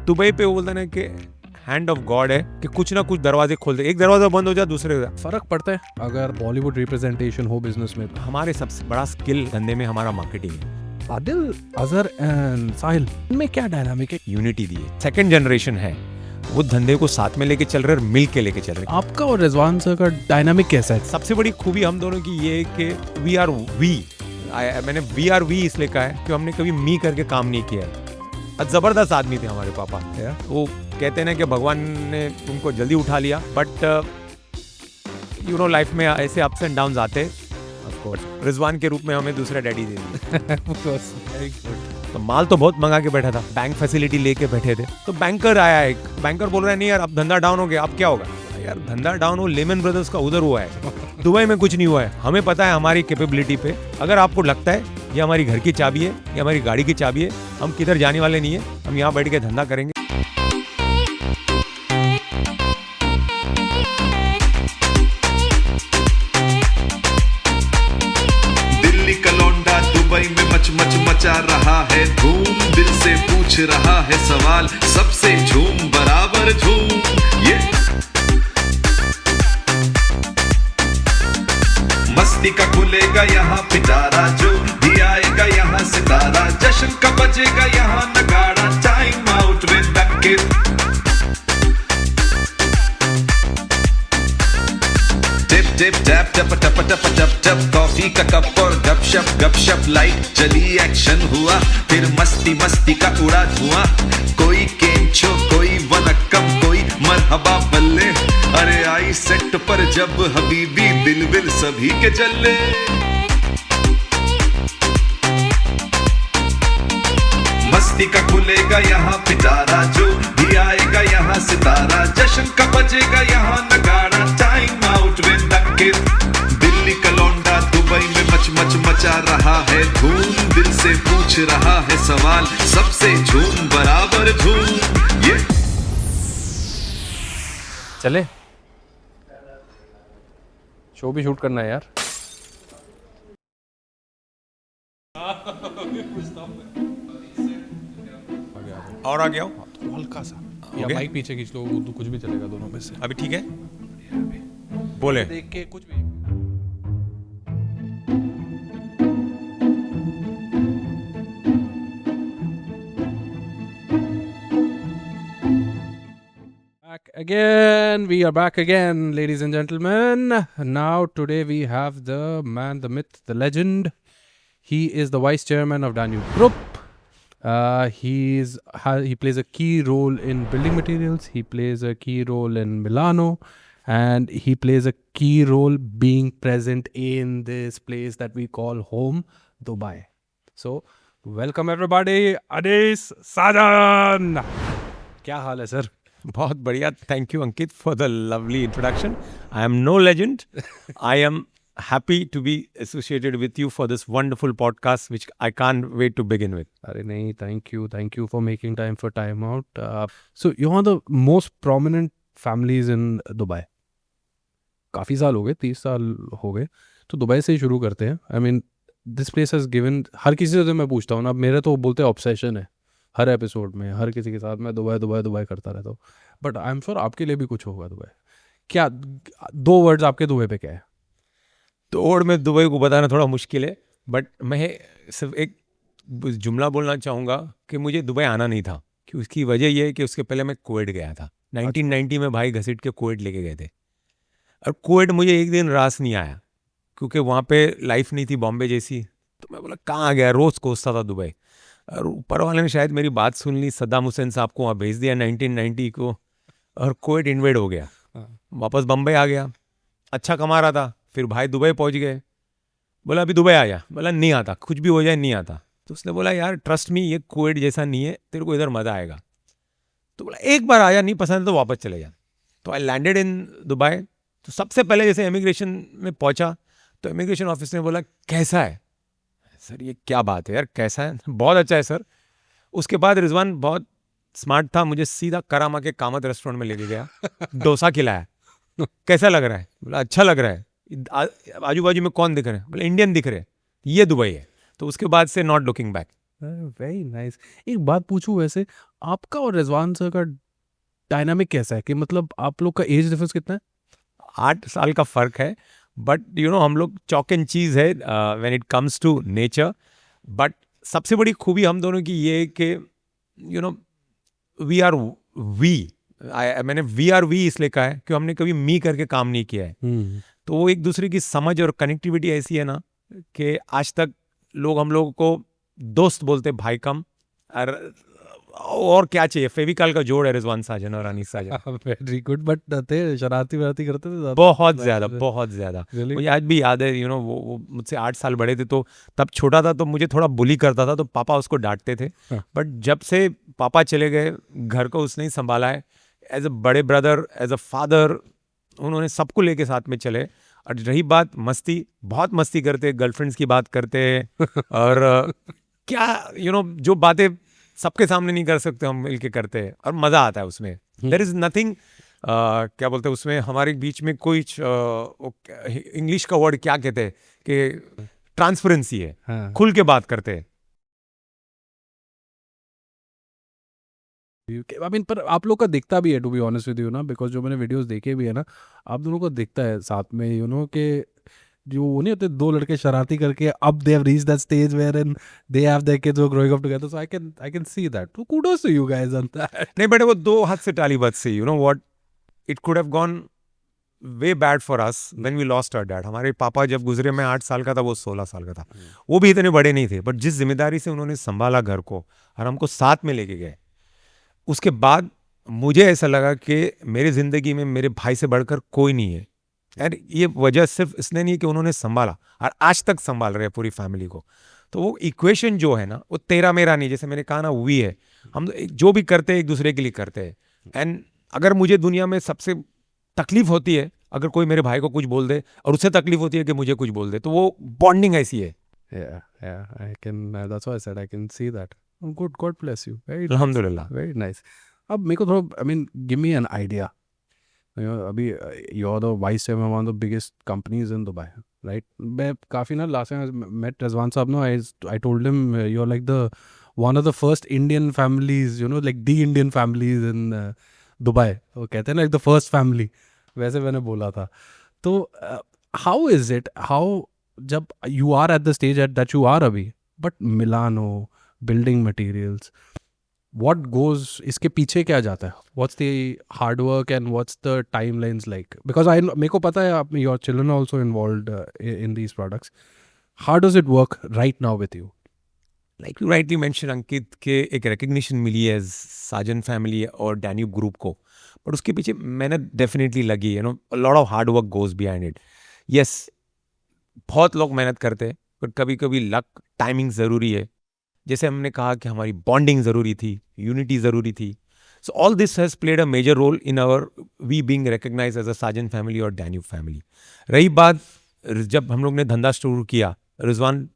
Dubai पे वो बोलता है ना कि हैंड ऑफ गॉड है कि कुछ ना कुछ दरवाजे खोल दे, एक दरवाजा बंद हो जाए दूसरे का। फर्क पड़ता है अगर बॉलीवुड रिप्रेजेंटेशन हो बिजनेस में। हमारे सबसे बड़ा स्किल धंधे में हमारा मार्केटिंग है। आदिल, अजहर एंड साहिल, इनमें क्या डायनामिक है? यूनिटी दी है, सेकंड जनरेशन है, वो धंधे को साथ में लेके चल रहे हैं और मिल के लेके चल रहे हैं। आपका और रिजवान सर का डायनामिक कैसा है? सबसे बड़ी खूबी हम दोनों की ये है कि वी आर वी। मैंने वी आर वी इसलिए कहा है कि हमने कभी मी करके काम नहीं किया है। जबरदस्त आदमी थे हमारे पापा। वो कहते हैं ना कि भगवान ने उनको जल्दी उठा लिया, बट यू नो लाइफ में ऐसे अप्स एंड डाउन्स आते। रिजवान के रूप में हमें दूसरा डैडी दे दिया। तो माल तो बहुत मंगा के बैठा था, बैंक फैसिलिटी लेके बैठे थे। तो बैंकर आया, एक बैंकर बोल रहा है नहीं यार अब धंधा डाउन हो गया, अब क्या होगा? यार धंधा डाउन हो, लेमन ब्रदर्स का उधर हुआ है, दुबई में कुछ नहीं हुआ है। हमें पता है हमारी कैपेबिलिटी पे। अगर आपको लगता है ये हमारी घर की चाबी है, ये हमारी गाड़ी की चाबी है, हम किधर जाने वाले नहीं है, हम यहाँ बैठ के धंधा करेंगे। दिल्ली का लौंडा दुबई में मच मच मचा रहा है धूम, दिल से पूछ रहा है सवाल, सबसे झूम बराबर झूम। ये मस्ती का खुलेगा यहाँ पिटारा, जो भी आएगा यहाँ सितारा, जश्न का बजेगा यहाँ नगाड़ा, time out with Ankit. Tip tip tap tub tub tub tub tub, coffee का कप और गपशप गपशप, लाइट जली एक्शन हुआ, फिर मस्ती मस्ती का उड़ा धुआं। कोई केंचो, कोई वनक्कम, कोई मरहबा बल्ले, अरे आई सेट पर जब हबीबी, दिल विल सभी के जल्ले। मस्ती का खुलेगा यहाँ पिटारा, जो भी आएगा यहाँ सितारा, जश्न का बजेगा यहाँ नगाड़ा, टाइम आउट विद अंकित। दिल्ली का लौंडा दुबई में मच मच मचा रहा है धूम, दिल से पूछ रहा है सवाल, सबसे झूम बराबर झूम। ये चले, शो भी शूट करना है यार। और आ गया हो? तो हल्का सा या गया? माइक पीछे खींच लो, वो तो कुछ भी चलेगा दोनों में से। अभी ठीक है, बोले। देख के कुछ भी। Back again, we are back again, ladies and gentlemen. Now today we have the man, the myth, the legend. He is the vice chairman of Danube Group. He plays a key role in building materials. He plays a key role in Milano, and he plays a key role being present in this place that we call home, Dubai. So, welcome everybody, Anis Sajan. क्या हाल है sir? बहुत बढ़िया, thank you Ankit for the lovely introduction. I am no legend, I am happy to be associated with you for this wonderful podcast, which I can't wait to begin with. अरे नहीं, thank you for making time for time out. So you're one of the most prominent families in Dubai. काफ़ी साल हो गए, 30 साल हो गए, तो दुबई से ही शुरू करते हैं। I mean, this place has given, हर किसी से मैं पूछता हूँ ना, मेरे तो बोलते हैं ऑब्सेशन है, हर एपिसोड में हर किसी के साथ मैं दुबई दुबई दुबई करता रहता हूँ। बट आई एम श्योर आपके लिए भी कुछ होगा दुबई। क्या 2 वर्ड्स आपके दुबई पे क्या है? तोड़ में दुबई को बताना थोड़ा मुश्किल है, बट मैं सिर्फ एक जुमला बोलना चाहूँगा कि मुझे दुबई आना नहीं था, कि उसकी वजह यह है कि उसके पहले मैं कुवैत गया था। 1990 में भाई घसीट के कुवैत लेके गए थे, और कुवैत मुझे एक दिन रास नहीं आया, क्योंकि वहाँ पे लाइफ नहीं थी बॉम्बे जैसी। तो मैं बोला कहाँ आ गया, रोज़ कोसता था दुबई। और ऊपर वाले ने शायद मेरी बात सुन ली, सद्दाम हुसैन साहब को वहाँ भेज दिया 1990 को, और कुवैत इन्वेड हो गया। वापस बम्बई आ गया, अच्छा कमा रहा था। फिर भाई दुबई पहुंच गए, बोला अभी दुबई आया, बोला नहीं आता, कुछ भी हो जाए नहीं आता। तो उसने बोला यार ट्रस्ट मी, ये कुवैत जैसा नहीं है, तेरे को इधर मज़ा आएगा। तो बोला एक बार आया, नहीं पसंद तो वापस चले जा। तो आई लैंडेड इन दुबई। तो सबसे पहले जैसे इमिग्रेशन में पहुंचा, तो इमिग्रेशन ऑफिस ने बोला कैसा है सर? ये क्या बात है यार, कैसा है? बहुत अच्छा है सर। उसके बाद रिजवान बहुत स्मार्ट था, मुझे सीधा करामा के कामत रेस्टोरेंट में लेके गया, डोसा खिलाया। कैसा लग रहा है? बोला अच्छा लग रहा है। आजू बाजू में कौन दिख रहे हैं? बोले इंडियन दिख रहे हैं, ये दुबई है। तो उसके बाद से not looking back. Very nice. एक बात पूछूं, वैसे आपका और रिजवान सर का डायनामिक कैसा है कि मतलब आप लोग का एज डिफरेंस कितना है? 8 साल का फर्क है, बट हम लोग चॉक एंड चीज है when it comes to nature. But सबसे बड़ी खूबी हम दोनों की ये है कि वी आर वी। मैंने वी आर वी इसलिए कहा है कि हमने कभी मी करके काम नहीं किया है। तो वो एक दूसरे की समझ और कनेक्टिविटी ऐसी है ना कि आज तक लोग हम लोगों को दोस्त बोलते, भाई कम। और क्या चाहिए, फेविकॉल का जोड़ है रिजवान साजन और Anees Sajan. Very good. But थे शरारती वरारती करते थे ज़्यादा? बहुत ज्यादा, बहुत ज्यादा। Really? मुझे आज भी याद है, वो मुझसे 8 साल बड़े थे, तो तब छोटा था तो मुझे थोड़ा बुली करता था, तो पापा उसको डांटते थे। हाँ। बट जब से पापा चले गए, घर को उसने ही संभाला है। एज अ बड़े ब्रदर, एज अ फादर, उन्होंने सबको लेके साथ में चले। और रही बात मस्ती, बहुत मस्ती करते, गर्लफ्रेंड्स की बात करते और क्या जो बातें सबके सामने नहीं कर सकते हम मिलके करते हैं, और मजा आता है उसमें। देयर इज नथिंग, क्या बोलते हैं उसमें, हमारे बीच में कोई इंग्लिश का वर्ड क्या कहते हैं कि ट्रांसपेरेंसी है, हाँ। खुल के बात करते हैं। आई मीन पर आप लोग का दिखता भी है, to be honest with you ना, बिकॉज जो मैंने वीडियोस देखे भी है ना, आप दोनों को दिखता है साथ में कि जो वो नहीं होते दो लड़के शरारती करके, अब they have reached that stage where and they have their kids growing up together, so I can see that. तो kudos to you guys on that. नहीं बेटे, वो 2 हाथ से ताली बजती, what, it could have gone way bad for us when we lost our dad. हमारे पापा जब गुजरे, मैं 8 साल का था, वो 16 साल का था। वो भी इतने बड़े नहीं थे, बट जिस जिम्मेदारी से उन्होंने संभाला घर को और हमको साथ में लेके गए, उसके बाद मुझे ऐसा लगा कि मेरी ज़िंदगी में मेरे भाई से बढ़कर कोई नहीं है। और ये वजह सिर्फ इसलिए नहीं कि उन्होंने संभाला, और आज तक संभाल रहे हैं पूरी फैमिली को। तो वो इक्वेशन जो है ना, वो तेरा मेरा नहीं, जैसे मैंने कहा ना, वी है। हम जो भी करते हैं एक दूसरे के लिए करते हैं। एंड अगर मुझे दुनिया में सबसे तकलीफ होती है अगर कोई मेरे भाई को कुछ बोल दे, और उससे तकलीफ होती है कि मुझे कुछ बोल दे, तो वो बॉन्डिंग ऐसी है। I can, that's why I said I can see that. Good, God bless you. Very nice. अल्हम्दुलिल्लाह। Very nice. अब मेरे को थोड़ा, I mean, give me an idea. अभी you're the vice chairman of one of the biggest companies in Dubai, right? मैं काफ़ी ना last time met Rizwan साहब ना, I told him you're like the one of the first Indian families, like the Indian families in Dubai. वो कहते हैं ना, like the first family, वैसे मैंने बोला था। तो how is it, how जब you are at the stage that you are अभी, but Milano, building materials, what goes, इसके पीछे क्या जाता है? What's the hard work and what's the timelines like? Because मेरे को पता है your children are also involved in these products. How does it work right now with you? Like you rightly mention Ankit, के एक रिकग्निशन मिली है Sajan family और Danube group को, बट उसके पीछे मेहनत डेफिनेटली लगी, lot of hard work goes behind it. Yes, बहुत लोग मेहनत करते हैं, बट कभी कभी लक, टाइमिंग ज़रूरी है। जैसे हमने कहा कि हमारी बॉन्डिंग ज़रूरी थी, यूनिटी ज़रूरी थी। So all this has played a major role in our we being recognised as a Sajan family और डैन्यूब फैमिली। रही बात, जब हम लोग ने धंधा शुरू किया, रिजवान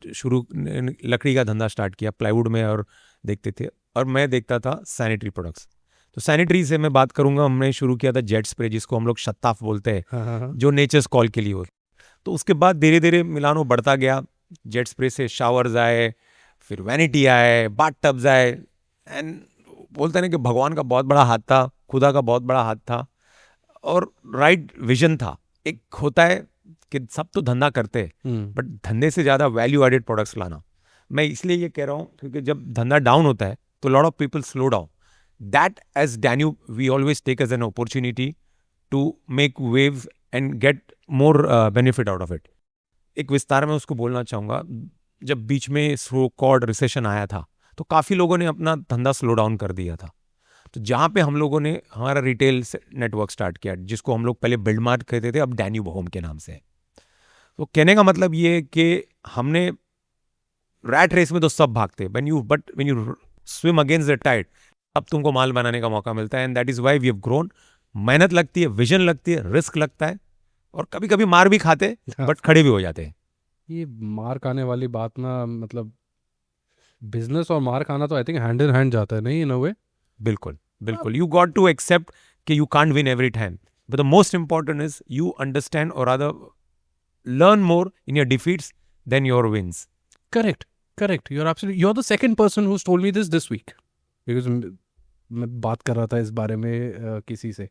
लकड़ी का धंधा स्टार्ट किया प्लाईवुड में, और देखते थे, और मैं देखता था सैनिटरी प्रोडक्ट्स। तो सैनिटरी से मैं बात करूंगा, हमने शुरू किया था जेट स्प्रे, जिसको हम लोग शत्ताफ बोलते हैं, जो नेचर्स कॉल के लिए हो। तो उसके बाद धीरे धीरे मिलानो बढ़ता गया, जेट स्प्रे से शावर्स आए, फिर वैनिटी आए, बाथ टब्स आए, एंड बोलते हैं कि भगवान का बहुत बड़ा हाथ था, खुदा का बहुत बड़ा हाथ था, और राइट विजन था। एक होता है कि सब तो धंधा करते हैं, बट धंधे से ज़्यादा वैल्यू एडेड प्रोडक्ट्स लाना। मैं इसलिए ये कह रहा हूँ क्योंकि जब धंधा डाउन होता है तो lot of people slow down. That as Danube we always take as an opportunity to make waves and get more benefit out of it. एक विस्तार में उसको बोलना चाहूँगा, जब बीच में सो कॉल्ड रिसेशन आया था तो काफ़ी लोगों ने अपना धंधा स्लो डाउन कर दिया था। तो जहाँ पे हम लोगों ने हमारा रिटेल नेटवर्क स्टार्ट किया, जिसको हम लोग पहले बिल्ड मार्ट कहते थे, अब डैन्यूब होम के नाम से। तो कहने का मतलब ये है कि हमने रैट रेस में तो सब भागते, when you swim against the tide, अब तुमको माल बनाने का मौका मिलता है, and that is why we have grown. मेहनत लगती है, विजन लगती है, रिस्क लगता है, और कभी कभी मार भी खाते बट खड़े भी हो जाते हैं। ये मार खाने वाली बात ना, मतलब बिजनेस और मार खाना तो I think hand in hand जाता है, नहीं इन अ वे? बिल्कुल बिल्कुल, यू गॉट टू एक्सेप्ट कि you can't win every time, but the most important is you understand और other learn more in your defeats than your wins. Correct. You're absolutely, you're the second person who's told me this week, because मैं बात कर रहा था इस बारे में किसी से,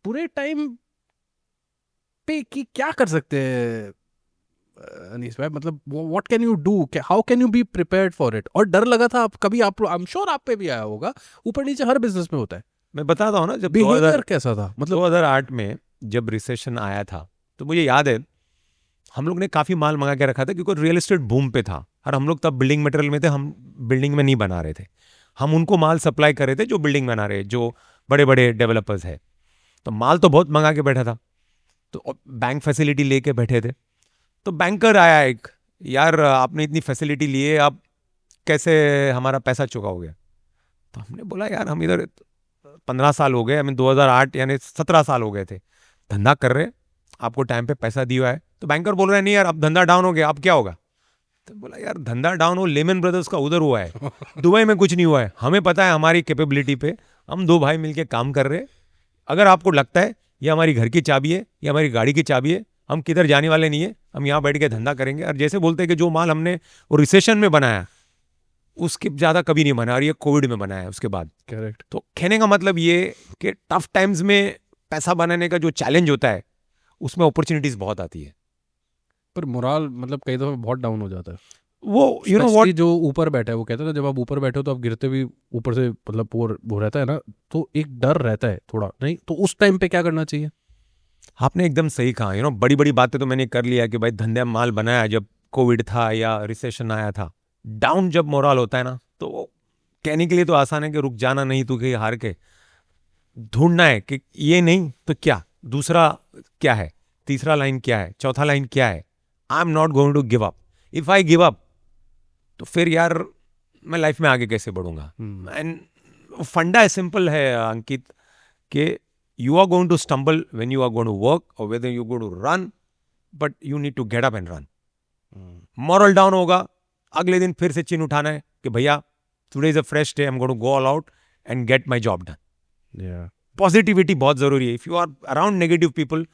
पूरे टाइम पे कि क्या कर सकते हैं अनीस भाई, मतलब what can you do, how can you be prepared for it? और डर लगा था आप कभी? आप आई एम श्योर आप पे भी आया होगा, ऊपर नीचे हर बिजनेस में होता है। मैं बताता हूँ ना, जब बिहेवियर कैसा था मतलब? 2008 में जब रिसेशन आया था, तो मुझे याद है हम लोग ने काफ़ी माल मंगा के रखा था, क्योंकि रियल एस्टेट बूम पे था और हम लोग तब बिल्डिंग मटेरियल में थे, हम बिल्डिंग में नहीं बना रहे थे, हम उनको माल सप्लाई कर रहे थे जो बिल्डिंग बना रहे, जो बड़े बड़े डेवलपर्स है। तो माल तो बहुत मंगा के बैठा था, तो बैंक फैसिलिटी लेके बैठे थे। तो बैंकर आया एक, यार आपने इतनी फैसिलिटी ली है, आप कैसे हमारा पैसा चुकाओगे? तो हमने बोला यार हम इधर 15 साल हो गए, हमें 2008 यानी 17 साल हो गए थे धंधा कर रहे, आपको टाइम पे पैसा दिया है। तो बैंकर बोल रहे हैं नहीं यार, अब धंधा डाउन हो गया, अब क्या होगा? तो बोला यार धंधा डाउन हो, लेमन ब्रदर्स का उधर हुआ है, दुबई में कुछ नहीं हुआ है, हमें पता है हमारी कैपेबिलिटी पे, हम दो भाई मिलके काम कर रहे हैं। अगर आपको लगता है ये हमारी घर की चाबी है, ये हमारी गाड़ी की चाबी है, हम किधर जाने वाले नहीं है, हम यहाँ बैठ के धंधा करेंगे। और जैसे बोलते हैं कि जो माल हमने वो रिसेशन में बनाया उसके ज़्यादा कभी नहीं बना, और ये कोविड में बनाया उसके बाद। करेक्ट। तो कहने का मतलब ये कि टफ टाइम्स में पैसा बनाने का जो चैलेंज होता है उसमें अपॉर्चुनिटीज बहुत आती है, पर मोरल मतलब कई दफा बहुत डाउन हो जाता है। वो यू नो व्हाट, जो ऊपर बैठा है वो कहता है ना, जब आप ऊपर बैठे हो तो आप गिरते भी ऊपर से, मतलब वो रहता है ना, तो एक डर रहता है थोड़ा, नहीं तो उस टाइम पे क्या करना चाहिए? आपने एकदम सही कहा। यू नो बड़ी बड़ी बातें तो मैंने कर लिया कि भाई धंधे में माल बनाया जब कोविड था या रिसेशन आया था। डाउन जब मोरल होता है ना, तो वो कहने के लिए तो आसान है कि रुक जाना नहीं, तू कहीं हार के ढूंढना है कि ये नहीं तो क्या, दूसरा क्या है, तीसरा लाइन क्या है, चौथा लाइन क्या है। I am not going to give up. If I give up तो फिर यार मैं लाइफ में आगे कैसे बढ़ूंगा? एंड फंडा सिंपल है अंकित, कि you are going to stumble when you are going to work or whether you're going to run, but you need to get up and run. Moral down होगा, अगले दिन फिर से चिन्ह उठाना है कि भैया today is a fresh day, I'm going to go all out and get my job done. Yeah. Positivity बहुत जरूरी है. If you are around negative people,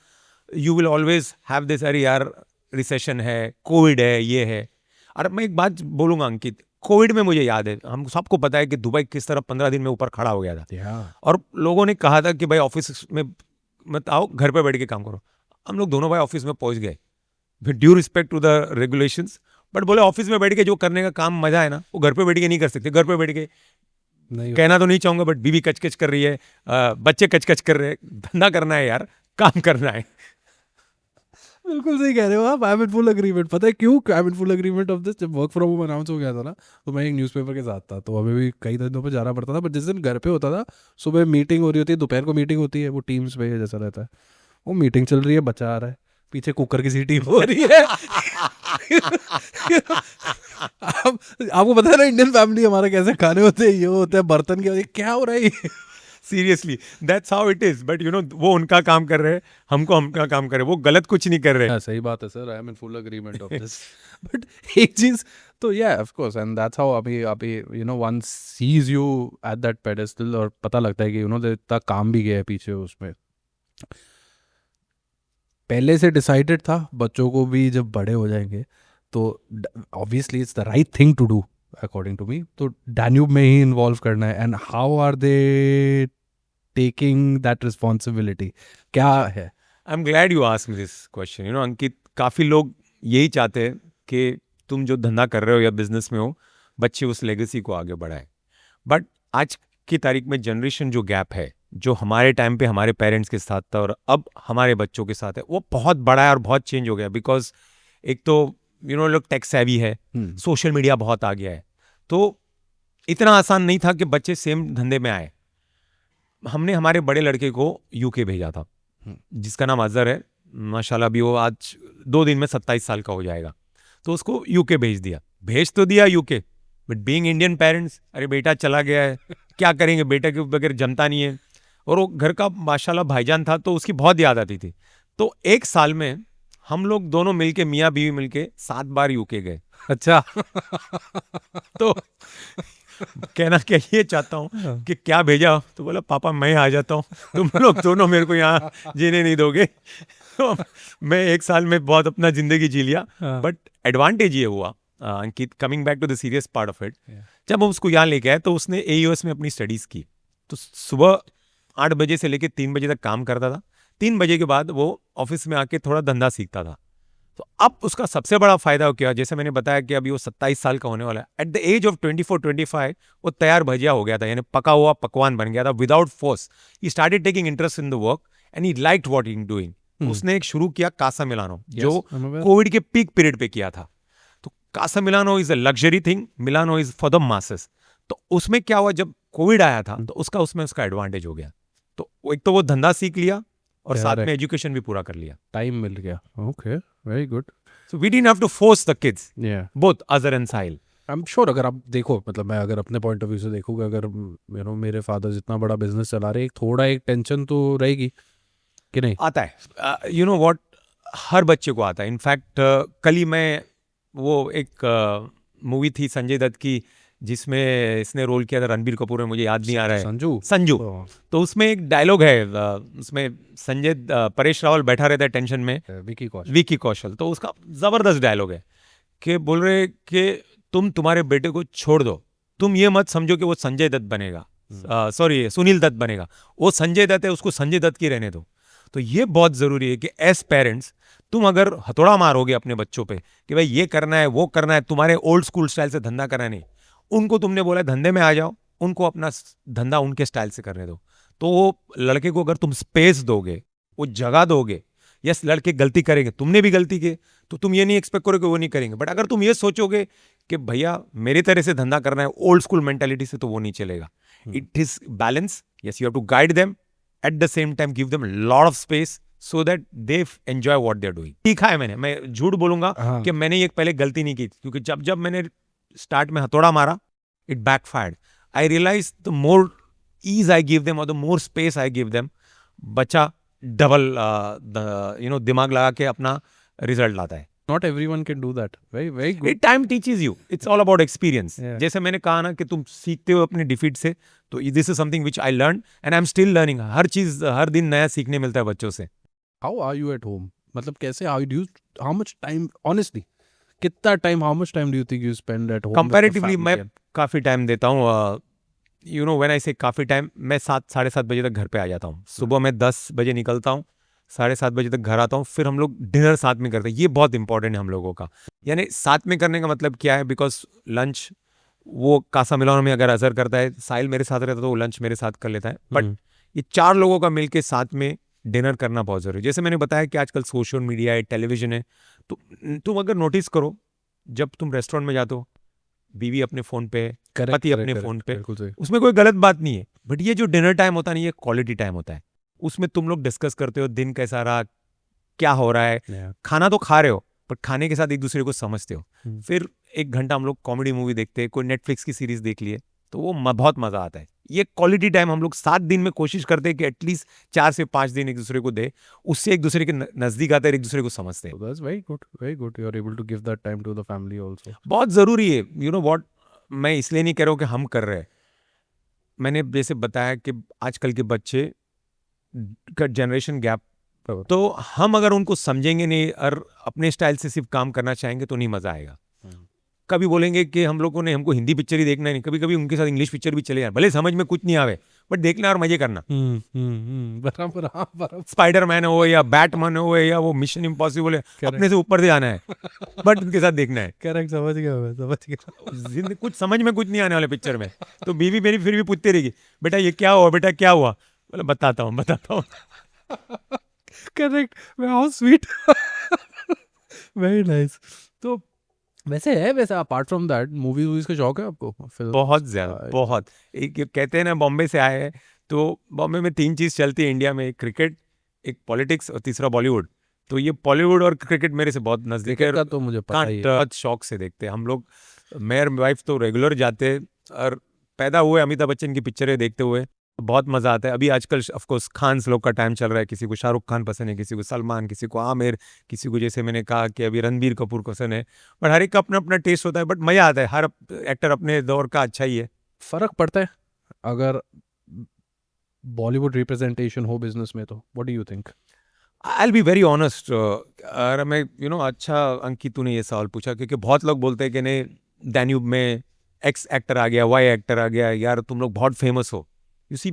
you will always have this, अरे यार रिसेशन है, कोविड है, ये है। और मैं एक बात बोलूंगा अंकित, कोविड में मुझे याद है, हम सबको पता है कि दुबई किस तरह 15 दिन में ऊपर खड़ा हो गया था। Yeah. और लोगों ने कहा था कि भाई ऑफिस में मत आओ, घर पे बैठ के काम करो। हम लोग दोनों भाई ऑफिस में पहुंच गए with due respect to the regulations, but बोले ऑफिस में बैठ के जो करने का काम मजा है ना, वो घर पे बैठ के नहीं कर सकते। घर पे बैठ के नहीं कहना तो नहीं चाहूंगा, बट बीवी कच कर रही है, बच्चे कच कर रहे हैं, धंधा करना है यार, काम करना है। बिल्कुल सही कह रहे हो आप। आई एम इन फुल एग्रीमेंट। पता है क्यों आई am in full agreement of this? जब वर्क फ्रॉम होम अनाउंस हो गया था ना, तो मैं एक न्यूज़पेपर के साथ था, तो हमें भी कई दिनों पे जाना पड़ता था। बट जिस दिन घर पे होता था, सुबह मीटिंग हो रही होती है, दोपहर को मीटिंग होती है, वो टीम्स पे जैसा रहता है, वो मीटिंग चल रही है, बच्चा आ रहा है, पीछे कुकर की सीटी हो रही है। आपको पता है ना इंडियन फैमिली हमारे कैसे खाने होते हैं, ये होता है बर्तन के, क्या हो रहा है? Seriously that's how it is. But you know वो उनका काम कर रहे हैं, हमको हमका काम कर रहे हैं, वो गलत कुछ नहीं कर रहे। हाँ, सही बात है sir, I am in full agreement of this. But एक चीज तो yeah of course, and that's how अभी you know one sees you at that pedestal, और पता लगता है कि यू नो इतना काम भी गया है पीछे उसमें। पहले से डिसाइडेड था बच्चों को भी जब बड़े हो जाएंगे तो obviously it's the right thing to do according to me, तो डैन्यूब में ही इन्वॉल्व करना है। And how are they taking that responsibility, क्या है? I am glad you asked me this question. You know Ankit, काफ़ी लोग यही चाहते हैं कि तुम जो धंधा कर रहे हो या बिजनेस में हो, बच्चे उस लेगेसी को आगे बढ़ाएं। बट आज की तारीख में जनरेशन जो गैप है, जो हमारे टाइम पे हमारे पेरेंट्स के साथ था और अब हमारे बच्चों के साथ है, वो बहुत बड़ा है और बहुत चेंज हो गया। बिकॉज एक तो यू नो लोग टेक सेवी है, सोशल मीडिया बहुत आ गया है, तो इतना आसान नहीं था कि बच्चे सेम धंधे में आए। हमने हमारे बड़े लड़के को यूके भेजा था, जिसका नाम अजहर है, माशाल्लाह अभी वो आज 2 दिन में 27 साल का हो जाएगा। तो उसको यूके भेज तो दिया UK, but being Indian parents, अरे बेटा चला गया है, क्या करेंगे, बेटा के बगैर जमता नहीं है। और वो घर का माशाल्लाह भाईजान था, तो उसकी बहुत याद आती थी। तो 1 साल में हम लोग दोनों मिलके, मियाँ बीवी मिलके 7 बार यूके गए। अच्छा। तो कहना क्या ये चाहता हूँ कि क्या भेजा, तो बोला पापा मैं आ जाता हूँ, तुम लोग दोनों मेरे को यहाँ जीने नहीं दोगे। तो मैं 1 साल में बहुत अपना जिंदगी जी लिया। बट एडवांटेज ये हुआ, Ankit, coming back to the serious part of it, Yeah. जब हम उसको यहाँ लेके आए तो उसने AUS में अपनी स्टडीज़ की। तो सुबह 8 बजे से लेके 3 बजे तक काम करता था। 3 बजे के बाद वो ऑफिस में आके थोड़ा धंधा सीखता था। तो अब उसका सबसे बड़ा फायदा क्या, जैसे मैंने बताया कि अभी वो 27 साल का होने वाला है। एट द एज ऑफ 24-25 वो तैयार भजिया हो गया था, यानी पका हुआ पकवान बन गया था without force. He started taking interest in the work and he liked what he doing. उसने एक शुरू किया कासा मिलानो, जो I'm aware. कोविड के पीक पीरियड पे किया था। तो Casa Milano is a luxury thing, Milano is for the masses. तो उसमें क्या हुआ, जब कोविड आया था तो उसका एडवांटेज हो गया। तो एक तो वो धंधा सीख लिया और साथ में एजुकेशन भी पूरा कर लिया। टाइम मिल गया। Okay, very good. So we didn't have to force the kids, या both Azhar and Sahil. I am sure, अगर आप देखो, मतलब मैं अगर अपने पॉइंट ऑफ व्यू से देखूंगा, अगर मेरे फादर जितना बड़ा बिजनेस चला रहे, एक टेंशन तो रहेगी कि नहीं? आता है, यू नो व्हाट, हर बच्चे को आता है। इनफैक्ट कल ही मैं वो एक मूवी थी संजय दत्त की जिसमें इसने रोल किया था रणबीर कपूर में, मुझे याद नहीं आ रहा है, संजू। तो उसमें एक डायलॉग है, उसमें परेश रावल बैठा रहता है टेंशन में, विकी कौशल। तो उसका जबरदस्त डायलॉग है कि बोल रहे कि तुम तुम्हारे बेटे को छोड़ दो, तुम ये मत समझो कि वो संजय दत्त बनेगा, सॉरी सुनील दत्त बनेगा, वो संजय दत्त है, उसको संजय दत्त की रहने दो। तो ये बहुत ज़रूरी है कि एज पेरेंट्स तुम अगर हथौड़ा मारोगे अपने बच्चों पे कि भाई ये करना है वो करना है, तुम्हारे ओल्ड स्कूल स्टाइल से धंधा करना नहीं, उनको तुमने बोला धंधे में आ जाओ, उनको अपना धंधा उनके स्टाइल से करने दो। तो वो लड़के को अगर तुम स्पेस दोगे, वो जगह दोगे, यस लड़के गलती करेंगे, तुमने भी गलती की, तो तुम ये नहीं एक्सपेक्ट करोगे वो नहीं करेंगे। बट अगर तुम ये सोचोगे कि भैया मेरी तरह से धंधा करना है ओल्ड स्कूल मेंटालिटी से, तो वो नहीं चलेगा। It is balance, yes you have to guide them, at the same time give them lot of space so that they enjoy what they are doing. सीखा है मैंने, मैं झूठ बोलूंगा कि मैंने ये पहले गलती नहीं की, क्योंकि जब मैंने स्टार्ट में हथौड़ा मारा, it backfired. I realise the more ease I give them और the more space I give them, बच्चा डबल दिमाग लगा के अपना रिजल्ट लाता है। Not everyone can do that. Very good. Time teaches you, it's all about experience. Yeah. जैसे मैंने कहा ना कि तुम सीखते हो अपने डिफीट से, तो this is something which I learn and I am still learning. हर चीज हर दिन नया सीखने मिलता है बच्चों से। How are you at home? मतलब कैसे, how much time, honestly, कितना time, how much time do you think you spend at home? Comparatively मैं काफ़ी टाइम देता हूँ। यू नो व्हेन आई से काफ़ी टाइम, मैं 7-7:30 बजे तक घर पे आ जाता हूँ। सुबह मैं 10 बजे निकलता हूँ, 7:30 बजे तक घर आता हूँ, फिर हम लोग डिनर साथ में करते हैं। ये बहुत इंपॉर्टेंट है हम लोगों का, यानी साथ में करने का मतलब क्या है, बिकॉज लंच वो कासा मिलानो में अगर अजहर करता है, साहिल मेरे साथ रहता है तो वो लंच मेरे साथ कर लेता है। बट ये 4 लोगों का मिलके साथ में डिनर करना बहुत ज़रूरी है। जैसे मैंने बताया कि आजकल सोशल मीडिया है, टेलीविजन है, तो तुम अगर नोटिस करो, जब तुम रेस्टोरेंट में जाते हो, बीवी अपने फ़ोन पे, पति अपने फ़ोन पे, उसमें कोई गलत बात नहीं है। बट ये जो डिनर टाइम होता है ना, ये क्वालिटी टाइम होता है। उसमें तुम लोग डिस्कस करते हो दिन कैसा रहा, क्या हो रहा है, खाना तो खा रहे हो पर खाने के साथ एक दूसरे को समझते हो। फिर 1 घंटा हम लोग कॉमेडी मूवी देखते हैं, कोई नेटफ्लिक्स की सीरीज देख लिए, तो वो बहुत मज़ा आता है। ये क्वालिटी टाइम हम लोग 7 दिन में कोशिश करते हैं कि एटलीस्ट 4 से 5 दिन एक दूसरे को दे, उससे एक दूसरे के नज़दीक आते हैं, एक दूसरे को समझते हैं। That's very good, very good. You are able to give that time to the family also. बहुत ज़रूरी है। यू नो व्हाट, मैं इसलिए नहीं कह रहा हूँ कि हम कर रहे हैं, मैंने जैसे बताया कि आजकल के बच्चे का जनरेशन गैप, तो हम अगर उनको समझेंगे नहीं और अपने स्टाइल से सिर्फ काम करना चाहेंगे तो नहीं मज़ा आएगा। कभी बोलेंगे कि हम लोगों ने हमको हिंदी पिक्चर ही देखना है, नहीं, कभी कभी उनके साथ इंग्लिश पिक्चर भी चले जाए, भले समझ में कुछ नहीं आवे बट देखना और मजे करना। बराबर। स्पाइडरमैन हो या बैटमैन हो या वो मिशन इम्पॉसिबल है, अपने से ऊपर से आना है बट उनके साथ देखना है। करेक्ट, समझ गया। कुछ समझ में कुछ नहीं आने वाले पिक्चर में। तो बीवी मेरी फिर भी पूछती रहेगी, बेटा ये क्या हुआ, बेटा क्या हुआ, बोले बताता हूँ। Correct, how sweet. Very nice. तो वैसे अपार्ट फ्रॉम दैट, मूवीज का शौक है आपको? बहुत ज़्यादा, बहुत। एक कहते हैं ना, बॉम्बे से आए हैं तो बॉम्बे में 3 चीज़ चलती है इंडिया में, एक क्रिकेट, एक पॉलिटिक्स और तीसरा बॉलीवुड। तो ये बॉलीवुड और क्रिकेट मेरे से बहुत नज़दीक है, तो मुझे पता ही है। बहुत शौक से देखते हैं हम लोग। मैं और वाइफ तो रेगुलर जाते हैं, और पैदा हुए अमिताभ बच्चन की पिक्चरें देखते हुए, बहुत मज़ा आता है। अभी आजकल ऑफ कोर्स खान्स लोग का टाइम चल रहा है, किसी को शाहरुख खान पसंद है, किसी को सलमान, किसी को आमिर, किसी को जैसे मैंने कहा कि अभी रणबीर कपूर पसंद है। बट हर एक का अपना अपना टेस्ट होता है, बट मज़ा आता है। हर एक्टर अपने दौर का अच्छा ही है। फ़र्क पड़ता है अगर बॉलीवुड रिप्रेजेंटेशन हो बिजनेस में, तो what do you think? I'll be very honest. अगर मैं अच्छा अंकित तूने ये सवाल पूछा, क्योंकि बहुत लोग बोलते हैं कि नहीं डैन्यूब में एक्स एक्टर आ गया, वाई एक्टर आ गया, यार तुम लोग बहुत फेमस हो. यू सी,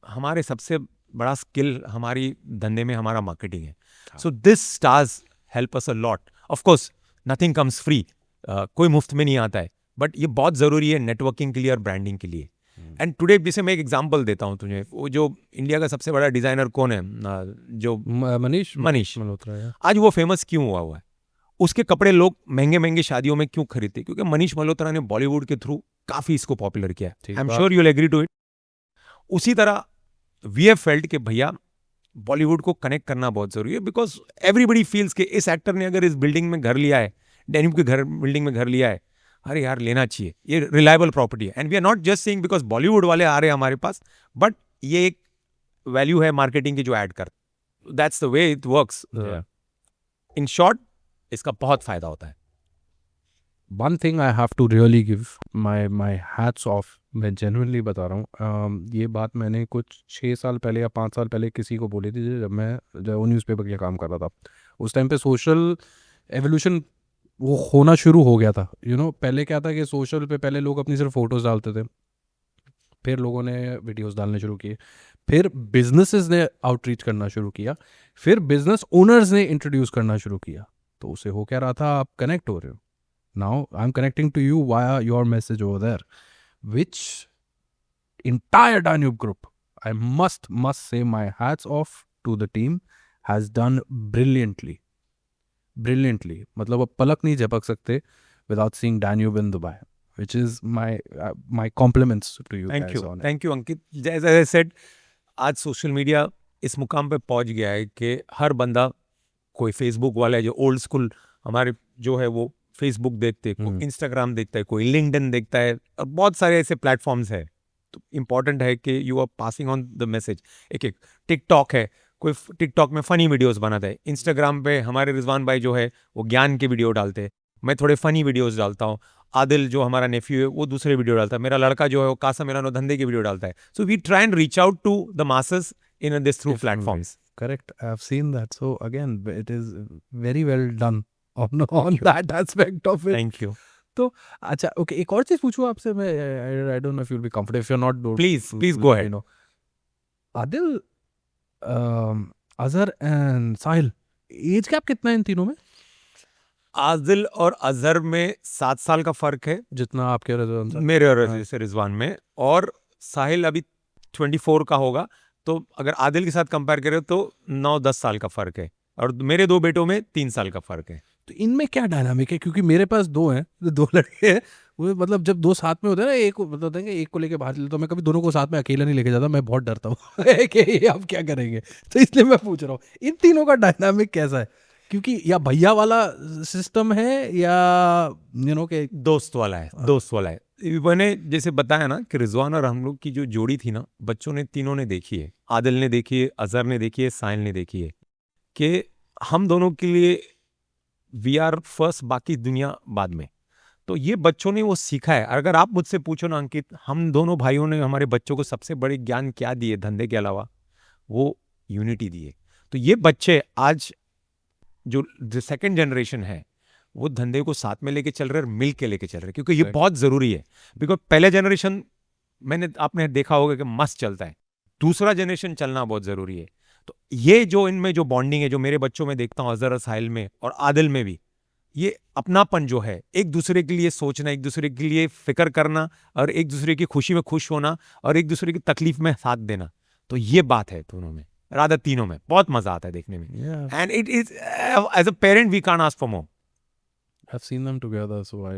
हमारे सबसे बड़ा स्किल हमारी धंधे में हमारा मार्केटिंग है. So this stars help us a lot. Of course nothing comes free, कोई मुफ्त में नहीं आता है, बट ये बहुत ज़रूरी है नेटवर्किंग के लिए और ब्रांडिंग के लिए. एंड टुडे जैसे मैं एक एग्जांपल देता हूँ तुझे, वो जो इंडिया का सबसे बड़ा डिज़ाइनर कौन है, जो मनीष मनीष मल्होत्रा है. आज वो फेमस क्यों हुआ है? उसके कपड़े लोग महंगे महंगे शादियों में क्यों खरीदते? क्योंकि मनीष मल्होत्रा ने बॉलीवुड के थ्रू काफ़ी इसको पॉपुलर किया. I am sure you will agree to it. उसी तरह वी हैव फेल्ट कि भैया बॉलीवुड को कनेक्ट करना बहुत जरूरी है, बिकॉज एवरीबडी फील्स कि इस एक्टर ने अगर इस बिल्डिंग में घर लिया है, डेनिम के घर बिल्डिंग में घर लिया है, अरे यार लेना चाहिए, ये रिलायबल प्रॉपर्टी है. And we are not just saying because Bollywood वाले आ रहे हैं हमारे पास, बट ये एक वैल्यू है मार्केटिंग की जो ऐड कर. That's the way it works. In short इसका बहुत फायदा होता है. One thing I have to really give my hats off, मैं genuinely बता रहा हूँ. ये बात मैंने कुछ 6 साल पहले या 5 साल पहले किसी को बोली थी जब वो न्यूज़पेपर के काम कर रहा था. उस टाइम पे सोशल एवोल्यूशन वो होना शुरू हो गया था. पहले क्या था कि सोशल पे पहले लोग अपनी सिर्फ फोटोज़ डालते थे, फिर लोगों ने वीडियोस डालने शुरू किए, फिर बिजनेसेस ने आउटरीच करना शुरू किया, फिर बिजनेस ओनर्स ने इंट्रोड्यूस करना शुरू किया. तो उसे हो क्या रहा था, आप कनेक्ट हो रहे हो. Now I'm connecting to you via your message over there, which entire Danube group, I must say my hats off to the team, has done brilliantly. मतलब अब पलक नहीं झपक सकते without seeing Danube in Dubai, which is my compliments to you Thank guys you. on it. Thank you Ankit. As I said, आज social media इस मुकाम पे पहुंच गया है कि हर बंदा, कोई फेसबुक वाला है जो ओल्ड स्कूल हमारे जो है वो फेसबुक देखते हैं, कोई इंस्टाग्राम देखता है, कोई लिंक्डइन देखता है, और बहुत सारे ऐसे प्लेटफॉर्म्स है. तो इम्पॉर्टेंट है कि you are passing on the message. एक टिकटॉक है, कोई टिकटॉक में फ़नी वीडियोस बनाता है. इंस्टाग्राम पे हमारे रिजवान भाई जो है वो ज्ञान के वीडियो डालते हैं, मैं थोड़े फ़नी वीडियोस डालता हूँ. आदिल जो हमारा नेफ्यू है वो दूसरे वीडियो डालता है. मेरा लड़का जो है वो कासम ईरानो धंधे की वीडियो डालता है. So we try and reach out to the masses in this through platforms. Correct, I've seen that. So again, it is very well done on that aspect of it. Thank you. तो अच्छा, okay, एक और चीज पूछूं आपसे मैं. I don't know if you will be comfortable, if you are not, Please go ahead. Adil, Azhar and Sahil, age gap कितना है इन तीनों में? आदिल और अजहर में 7 साल का फर्क है, जितना आपके रिजवान साहब. मेरे और रिजवान में. और साहिल अभी 24 का होगा, तो अगर आदिल के साथ कंपेयर करें तो 9-10 साल का फर्क है, और मेरे 2 बेटों में 3 साल का फर्क है. तो इनमें क्या डायनामिक है? क्योंकि मेरे पास 2 हैं, 2 लड़के हैं. वो मतलब जब 2 साथ में होते हैं ना, एक मतलब देंगे एक को लेके बाहर चलता हूँ, मैं कभी दोनों को साथ में अकेला नहीं लेके जाता, मैं बहुत डरता हूँ कि ये आप क्या करेंगे. तो इसलिए मैं पूछ रहा हूँ इन तीनों का डायनामिक कैसा है, क्योंकि या भैया वाला सिस्टम है या के दोस्त वाला है. मैंने जैसे बताया ना कि रिजवान और हम लोग की जो जोड़ी थी ना, बच्चों ने तीनों ने देखी है, आदिल ने देखी है, अजहर ने देखी है, साहिल ने देखी है, कि हम दोनों के लिए वी आर फर्स्ट, बाकी दुनिया बाद में. तो ये बच्चों ने वो सीखा है. अगर आप मुझसे पूछो ना अंकित, हम दोनों भाइयों ने हमारे बच्चों को सबसे बड़ी ज्ञान क्या दिए धंधे के अलावा, वो यूनिटी दिए. तो ये बच्चे आज जो सेकंड जनरेशन है वो धंधे को साथ में लेके चल रहे हैं और मिल के लेके चल रहे हैं, क्योंकि ये बहुत ज़रूरी है. बिकॉज पहले जनरेशन आपने देखा होगा कि मस्त चलता है, दूसरा जनरेशन चलना बहुत ज़रूरी है. तो ये जो इनमें जो बॉन्डिंग है, जो मेरे बच्चों में देखता हूँ, अजहर और साहिल में और आदिल में भी, ये अपनापन जो है, एक दूसरे के लिए सोचना, एक दूसरे के लिए फिक्र करना, और एक दूसरे की खुशी में खुश होना, और एक दूसरे की तकलीफ में साथ देना, तो ये बात है दोनों में, राधा तीनों में. बहुत मजा आता है देखने में. And it is as a parent we can't ask for more. I've seen them together, so I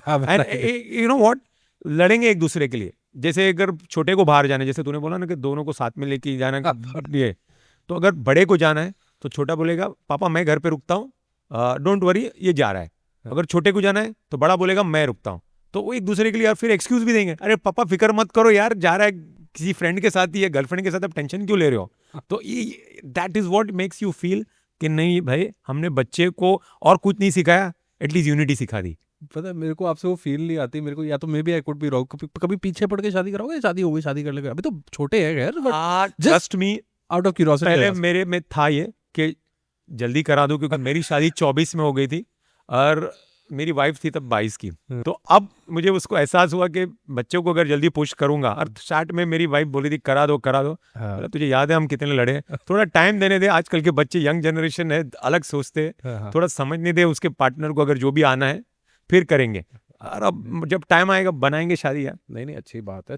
have. And you know what, लड़ेंगे एक दूसरे के लिए. जैसे अगर छोटे को बाहर जाना है, जैसे तूने बोला ना कि दोनों को साथ में लेके जाना लिए, तो अगर बड़े को जाना है तो छोटा बोलेगा पापा मैं घर पे रुकता हूँ, डोंट वरी ये जा रहा है. अगर छोटे को जाना है तो बड़ा बोलेगा मैं रुकता हूँ. तो वो एक दूसरे के लिए फिर एक्सक्यूज भी देंगे, अरे पापा फिक्र मत करो यार, जा रहा है किसी फ्रेंड के साथ या गर्लफ्रेंड के साथ, आप टेंशन क्यों ले रहे हो. तो that is what makes you feel कि नहीं भाई, हमने बच्चे को और कुछ नहीं सिखाया, एटलीस्ट यूनिटी सिखा दी. पता है मेरे को आपसे वो फील नहीं आती मेरे को, या तो maybe I could be wrong. कभी पीछे पड़ के शादी कराओगे, शादी हो गई, शादी कर लेगा, अभी तो छोटे हैं खैर, but trust me, out of curiosity पहले मेरे में था ये कि जल्दी करा दूं, क्योंकि मेरी शादी 24 में हो गई थी और मेरी वाइफ थी तब 22 की। तो अब मुझे उसको एहसास हुआ कि बच्चों को अगर जल्दी पुश करूंगा, और स्टार्ट में मेरी वाइफ बोली थी करा दो करा दो। बोला, तुझे याद है हम कितने लड़े, थोड़ा टाइम देने दे। आजकल के बच्चे, यंग जनरेशन है, अलग सोचते हैं, थोड़ा समझने दे उसके पार्टनर को, अगर जो भी आना है फिर करेंगे। और अब जब टाइम आएगा बनाएंगे शादी यार। नहीं अच्छी बात है।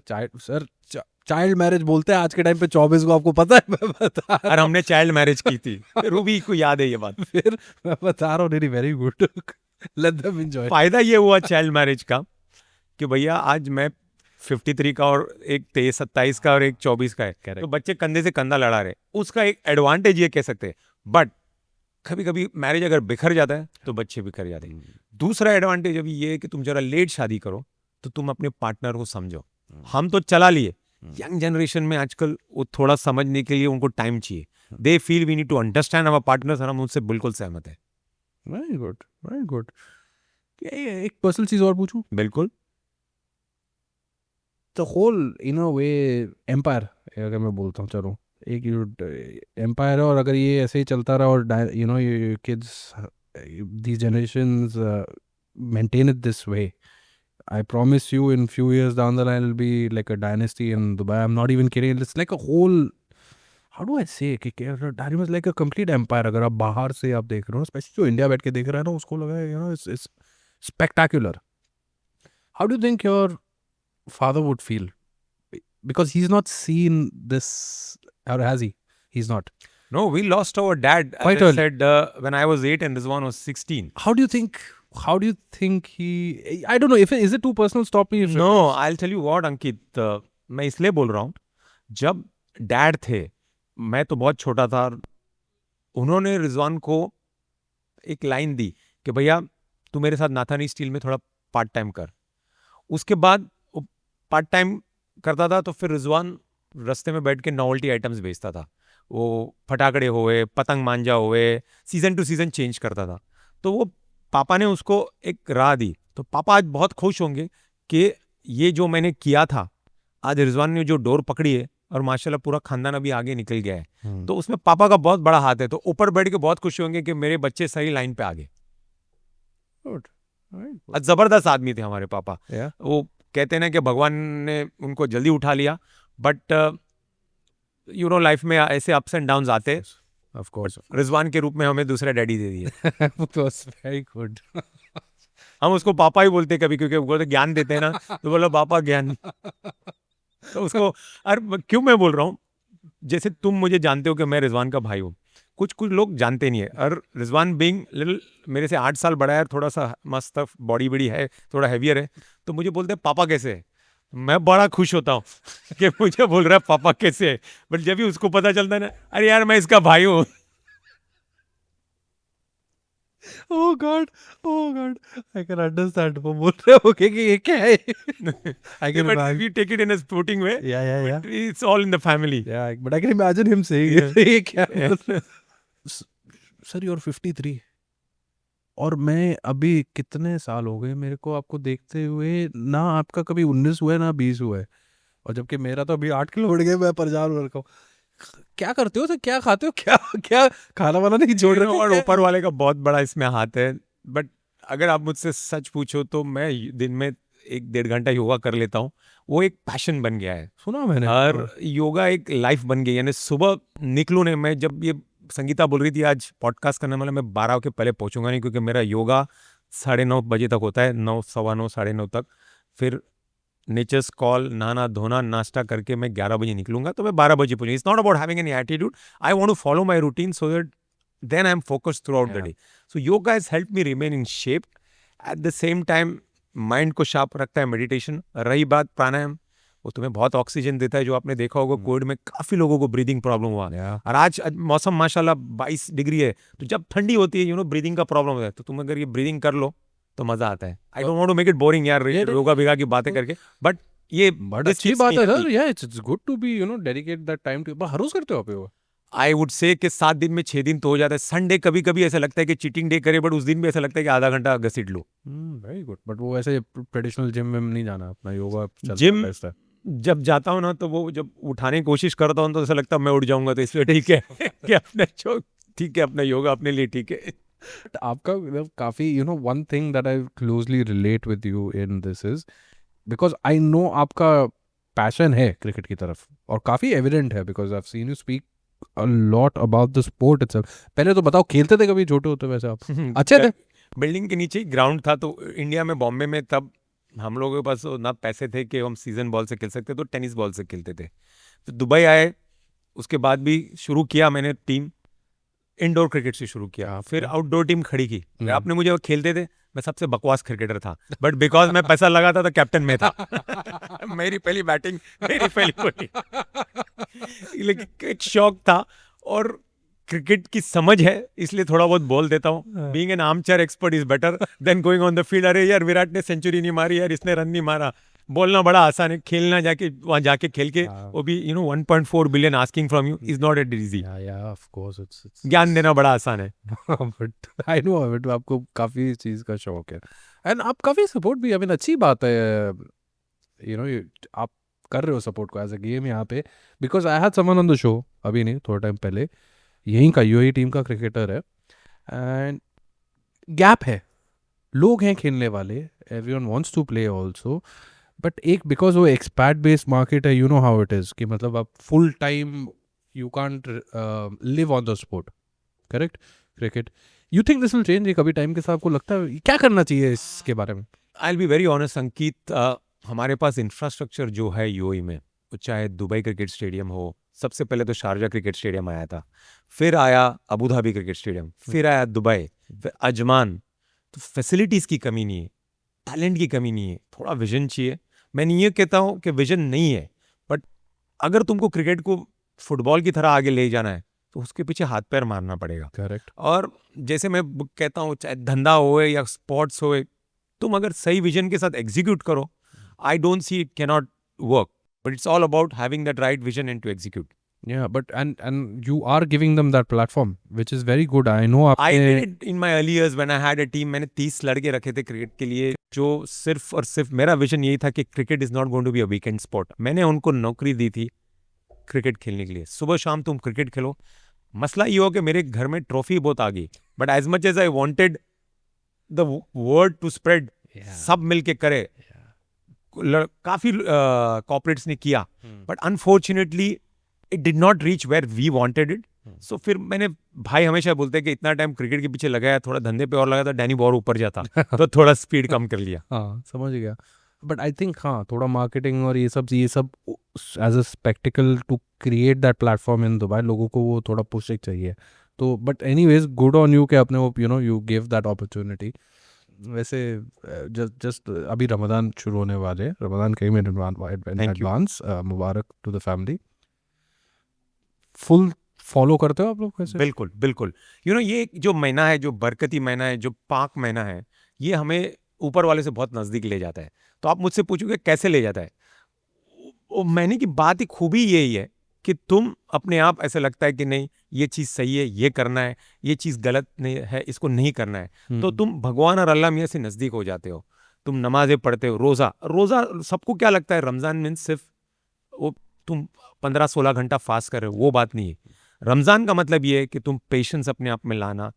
चाइल्ड मैरिज बोलते हैं आज के टाइम पे 24 को, आपको पता है? मैं बता और हमने चाइल्ड मैरिज की थी, रूबी को याद है ये बात। फिर मैं बता रहा हूँ, very good, let them enjoy. फायदा ये हुआ चाइल्ड मैरिज का कि भैया आज मैं 53 का और एक 27 का और एक 24 का है, तो बच्चे कंधे से कंधा लड़ा रहे, उसका एक एडवांटेज ये कह सकते हैं। बट कभी कभी मैरिज अगर बिखर जाता है तो बच्चे बिखर जाते हैं। दूसरा एडवांटेज अभी ये है कि तुम जरा लेट शादी करो तो तुम अपने पार्टनर को समझो। हम तो चला लिए, यंग जनरेशन में आजकल वो थोड़ा समझने के लिए उनको टाइम चाहिए। They feel we need to understand our partners, और हम उनसे बिल्कुल सहमत है। Very good, very good. एक पर्सनल चीज और पूछूं? बिल्कुल। The whole in a way empire, अगर मैं बोलता हूँ, चलो एक एम्पायर है, और अगर ये ऐसे ही चलता रहा और you know kids these generations maintain it this way, I promise you in few years down the line it'll be like a dynasty in Dubai. I'm not even kidding. It's like a whole, how do I say, कि Dynasty is like a complete empire. अगर आप बाहर से आप देख रहे हो, specially जो इंडिया बैठ के देख रहा है ना, उसको लगा है, you know, it's spectacular. How do you think your father would feel? Because he's not seen this, or has he? He's not. No, we lost our dad, as Quite I early. said, when I was 8 and this one was 16. How do you think he, I don't know, if is it too personal, stop me if No, I'll tell you what, Ankit, मैं इसलिए बोल रहा हूँ, जब dad थे मैं तो बहुत छोटा था, और उन्होंने रिजवान को एक लाइन दी कि भैया तू मेरे साथ नाथानी स्टील में थोड़ा पार्ट टाइम कर। उसके बाद वो पार्ट टाइम करता था तो फिर रिजवान रास्ते में बैठ के नॉवेल्टी आइटम्स बेचता था। वो फटाकड़े हुए, पतंग मांझा हुए, सीजन टू सीजन चेंज करता था। तो वो पापा ने उसको एक राह दी। तो पापा आज बहुत खुश होंगे कि ये जो मैंने किया था, आज रिजवान ने जो डोर पकड़ी है, और माशाल्लाह पूरा खानदान अभी आगे निकल गया है। तो उसमें पापा का बहुत बड़ा हाथ है। तो ऊपर बैठ के बहुत खुश होंगे कि मेरे बच्चे सही लाइन पे आ गए। जबरदस्त आदमी थे हमारे पापा। वो कहते हैं ना कि भगवान ने उनको जल्दी उठा लिया, बट यू नो लाइफ में ऐसे अप्स एंड डाउन्स आते हैं। ऑफ कोर्स, रिजवान के रूप में हमें दूसरा डैडी दे दिए। Very good. हम उसको पापा ही बोलते कभी, क्योंकि वो तो ज्ञान देते हैं ना, तो बोलो पापा ज्ञान। तो उसको, और क्यों मैं बोल रहा हूँ, जैसे तुम मुझे जानते हो कि मैं रिजवान का भाई हूँ, कुछ लोग जानते नहीं है। और रिजवान बीइंग लिटिल मेरे से 8 साल बड़ा है, थोड़ा सा मस्त बॉडी बड़ी है, थोड़ा हैवियर है, तो मुझे बोलते हैं पापा कैसे है। मैं बड़ा खुश होता हूँ कि मुझे बोल रहा है पापा कैसे है। बट जब भी उसको पता चलता है ना, अरे यार मैं इसका भाई हूँ। Oh God, I can understand. वो बोल रहे हो कि ये क्या है? I can But imagine. we take it in a sporting way. Yeah. But it's all in the family. Yeah, but I can imagine him saying it. ये क्या है? Sir, you're 53. और मैं अभी कितने साल हो गए मेरे को आपको देखते हुए, ना आपका कभी 19 हुआ है ना 20 हुआ है, और जबकि मेरा तो अभी 8 किलो बढ़ गया, मैं परेशान हो रखा हूँ। क्या करते हो? तो क्या खाते हो? क्या खाना वाना नहीं छोड़ रहे? और ऊपर वाले का बहुत बड़ा इसमें हाथ है। बट अगर आप मुझसे सच पूछो तो मैं दिन में 1-1.5 घंटा योगा कर लेता हूँ। वो एक पैशन बन गया है, सुना मैंने। और योगा एक लाइफ बन गई। यानी सुबह निकलूँ नहीं, मैं जब ये संगीता बोल रही थी आज पॉडकास्ट करने वाला, मैं 12 के पहले पहुंचूंगा नहीं, क्योंकि मेरा योगा 9:30 बजे तक होता है, 9, 9:15, 9:30 तक। फिर नेचर्स कॉल, नहाना धोना, नाश्ता करके मैं 11 बजे निकलूंगा, तो मैं 12 बजे पहुंचूंगा। It's not about having any attitude, I want to follow my routine so that then I am focused throughout the day. So yoga has helped me remain in shape. At the same time mind को sharp रखता है meditation. रही बात प्राणायाम, वो तुम्हें बहुत oxygen देता है। जो आपने देखा होगा कोविड में काफी लोगों को ब्रीदिंग प्रॉब्लम हुआ, और आज मौसम माशाल्लाह 22 डिग्री है, तो जब ठंडी होती है ब्रीदिंग का प्रॉब्लम होता है, तो तुम अगर ये ब्रीदिंग कर लो तो मजा आता है। I don't want to make it boring यार योगा बिगा की बातें करके, बट ये अच्छी बात है sir. Yeah it's good to be dedicate that time to. हर रोज करते हो आप योगा? आई वुड से कि 7 दिन में 6 दिन तो हो जाता है। संडे कभी कभी ऐसा लगता है कि चीटिंग डे करे, बट उस दिन भी ऐसा लगता है कि आधा घंटा घसीट लो। Very good. बट वो ऐसे ट्रेडिशनल जिम में नहीं जाना, अपना योगा जिम जब जाता हूँ ना तो वो जब उठाने की कोशिश करता हूँ तो ऐसा लगता है मैं उठ जाऊंगा, तो इसलिए ठीक है कि अपने जो ठीक है अपना योगा अपने लिए ठीक है. But आपका मतलब काफी one thing that I closely relate with you in this is because I know आपका passion है क्रिकेट की तरफ और काफी evident है because I've seen you speak a lot about the sport itself. पहले तो बताओ खेलते थे कभी छोटे होते वैसे आप? अच्छे थे? बिल्डिंग के नीचे ही ग्राउंड था, तो इंडिया में बॉम्बे में तब हम लोगों के पास ना पैसे थे कि हम सीजन बॉल से खेल सकते, तो टेनिस बॉल से खेलते थे. तो दुबई आए, उसके बाद भी शुरू किया मैंने टीम, इंडोर क्रिकेट से शुरू किया, फिर आउटडोर टीम खड़ी की. आपने मुझे खेलते थे, मैं सबसे बकवास क्रिकेटर था, बट बिकॉज मैं पैसा लगाता था कैप्टन में था. मेरी पहली बैटिंग, मेरी पहली बॉलिंग, लेकिन एक शौक था और क्रिकेट की समझ है, इसलिए थोड़ा बहुत बोल देता हूँ. Being an armchair expert is better than going on the field. अरे यार विराट ने सेंचुरी नहीं मारी, यार इसने रन नहीं मारा. बोलना बड़ा आसान है, खेलना जाके वहां जाके खेल के वो भी 1.4 billion asking from you is not at easy. Yeah, of course it's ज्ञान देना बड़ा आसान है. but I know it, आपको काफी चीज का शौक है एंड आप काफी सपोर्ट भी, I mean अच्छी बात है आप कर रहे हो सपोर्ट को एज अ गेम यहाँ पे, because I had someone on the show अभी नहीं थोड़ा टाइम पहले, यहीं का यूएई टीम का क्रिकेटर है एंड गैप है, लोग हैं खेलने वाले, everyone wants to play also, but एक बिकॉज वो एक्सपैट बेस्ड मार्केट है, you know how it is कि मतलब आप full time you can't live on the sport, correct, cricket. You think this will change एक अभी टाइम के साथ, आपको लगता है क्या करना चाहिए इसके बारे में? I will be very honest Ankit, हमारे पास इंफ्रास्ट्रक्चर जो है यूएई में, चाहे दुबई क्रिकेट स्टेडियम हो, सबसे पहले तो शारजा क्रिकेट स्टेडियम आया था, फिर आया अबू धाबी क्रिकेट स्टेडियम, फिर आया दुबई, फिर अजमान. तो फैसिलिटीज़ की कमी नहीं है, टैलेंट की कमी नहीं है, थोड़ा विजन चाहिए. मैं नहीं ये कहता हूँ कि विजन नहीं है, बट अगर तुमको क्रिकेट को फुटबॉल की तरह आगे ले जाना है तो उसके पीछे हाथ पैर मारना पड़ेगा. करेक्ट. और जैसे मैं कहता हूँ, चाहे धंधा होए या स्पोर्ट्स होए, तुम अगर सही विजन के साथ एग्जीक्यूट करो, I don't see it cannot work, but it's all about having that right vision and to execute. Yeah, but and you are giving them that platform, which is very good. I know I आपने did it in my early years when I had a team. मैंने 30 लड़के रखे थे cricket के लिए, जो सिर्फ और सिर्फ मेरा विजन यही था कि cricket is not going to be a weekend sport. मैंने उनको नौकरी दी थी क्रिकेट खेलने के लिए, सुबह शाम तुम क्रिकेट खेलो. मसला ये हो कि मेरे घर में ट्रॉफी बहुत आ गई, but as much as I wanted the word to spread, सब मिलके करे. काफी कॉर्पोरेट्स ने किया, but unfortunately it did not reach where we wanted it. सो फिर मैंने, भाई हमेशा बोलते हैं कि इतना टाइम क्रिकेट के पीछे लगाया, थोड़ा धंधे पे और लगा था, डैनी और ऊपर जाता, तो थोड़ा स्पीड कम कर लिया. हाँ समझ गया. बट आई थिंक हाँ थोड़ा मार्केटिंग और ये सब as a spectacle to create that platform in Dubai, लोगों को वो थोड़ा पुश चाहिए. तो but anyways good on you कि अपने वो यू गिव दैट अपॉर्चुनिटी. वैसे जस्ट अभी रमज़ान शुरू होने वाले हैं, रमज़ान कहीं में एडवांस मुबारक to the family. Full follow करते हो आप लोग वैसे? बिल्कुल बिल्कुल. ये जो महीना है, जो बरकती महीना है, जो पाक महीना है, ये हमें ऊपर वाले से बहुत नज़दीक ले जाता है. तो आप मुझसे पूछोगे कैसे ले जाता है? वो महीने की बात ही खूबी यही है कि तुम अपने आप ऐसा लगता है कि नहीं ये चीज़ सही है, ये करना है, ये चीज़ गलत नहीं है, इसको नहीं करना है, तो तुम भगवान और अल्लाह मियाँ से नज़दीक हो जाते हो. तुम नमाजें पढ़ते हो, रोज़ा सबको क्या लगता है रमज़ान मीन्स सिर्फ वो तुम 15-16 घंटा फास्ट कर रहे हो, वो बात नहीं है. रमज़ान का मतलब ये है कि तुम पेशेंस अपने आप में लाना,